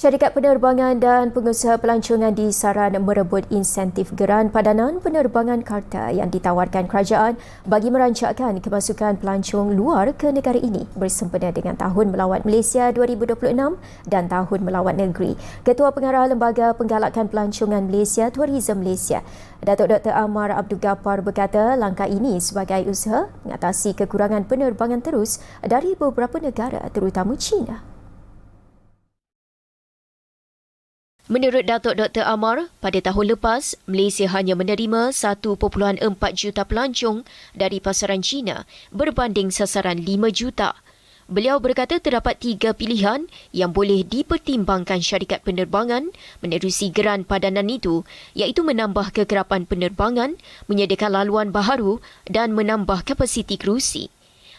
Syarikat penerbangan dan pengusaha pelancongan disaran merebut insentif geran padanan penerbangan karta yang ditawarkan kerajaan bagi merancangkan kemasukan pelancong luar ke negara ini bersempena dengan Tahun Melawat Malaysia 2026 dan Tahun Melawat Negeri. Ketua Pengarah Lembaga Penggalakan Pelancongan Malaysia, Tourism Malaysia, Datuk Dr. Amar Abdul Ghaffar berkata langkah ini sebagai usaha mengatasi kekurangan penerbangan terus dari beberapa negara terutama China. Menurut Datuk Dr. Amar, pada tahun lepas, Malaysia hanya menerima 1.4 juta pelancong dari pasaran China berbanding sasaran 5 juta. Beliau berkata terdapat 3 pilihan yang boleh dipertimbangkan syarikat penerbangan menerusi geran padanan itu, iaitu menambah kekerapan penerbangan, menyediakan laluan baharu dan menambah kapasiti kerusi.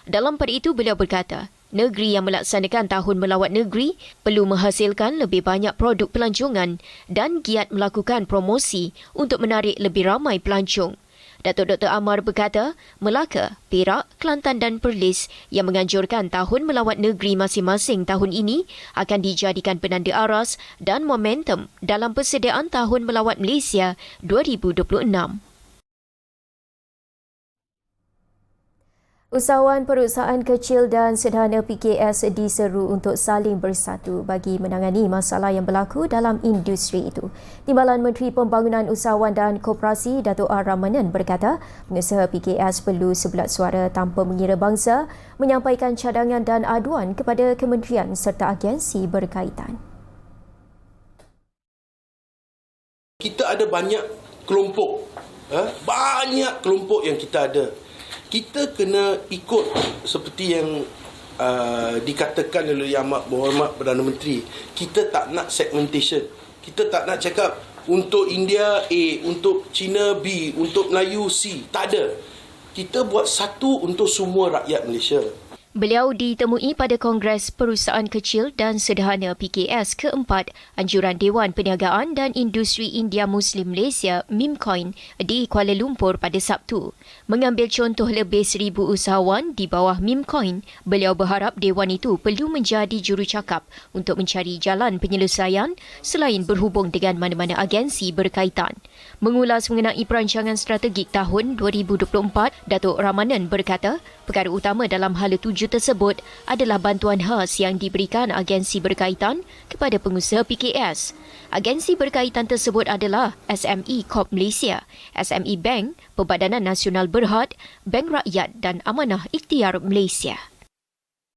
Dalam pada itu, beliau berkata, negeri yang melaksanakan Tahun Melawat Negeri perlu menghasilkan lebih banyak produk pelancongan dan giat melakukan promosi untuk menarik lebih ramai pelancong. Datuk Dr. Amar berkata, Melaka, Perak, Kelantan dan Perlis yang menganjurkan Tahun Melawat Negeri masing-masing tahun ini akan dijadikan penanda aras dan momentum dalam persediaan Tahun Melawat Malaysia 2026. Usahawan perusahaan kecil dan sederhana PKS diseru untuk saling bersatu bagi menangani masalah yang berlaku dalam industri itu. Timbalan Menteri Pembangunan Usahawan dan Koperasi Datuk R. Ramanan berkata, pengusaha PKS perlu sebelat suara tanpa mengira bangsa menyampaikan cadangan dan aduan kepada kementerian serta agensi berkaitan. Kita ada banyak kelompok, banyak kelompok yang kita ada. Kita kena ikut seperti yang dikatakan oleh Yang Amat Berhormat Perdana Menteri. Kita tak nak segmentation. Kita tak nak cakap untuk India A, untuk China B, untuk Melayu C. Tak ada. Kita buat satu untuk semua rakyat Malaysia. Beliau ditemui pada Kongres Perusahaan Kecil dan Sederhana PKS keempat Anjuran Dewan Perniagaan dan Industri India Muslim Malaysia MIMCOIN di Kuala Lumpur pada Sabtu. Mengambil contoh lebih 1,000 usahawan di bawah MIMCOIN, beliau berharap Dewan itu perlu menjadi jurucakap untuk mencari jalan penyelesaian selain berhubung dengan mana-mana agensi berkaitan. Mengulas mengenai perancangan strategik tahun 2024, Datuk Ramanan berkata, perkara utama dalam hala tuju tersebut adalah bantuan khas yang diberikan agensi berkaitan kepada pengusaha PKS. Agensi berkaitan tersebut adalah SME Corp Malaysia, SME Bank, Perbadanan Nasional Berhad, Bank Rakyat dan Amanah Ikhtiar Malaysia.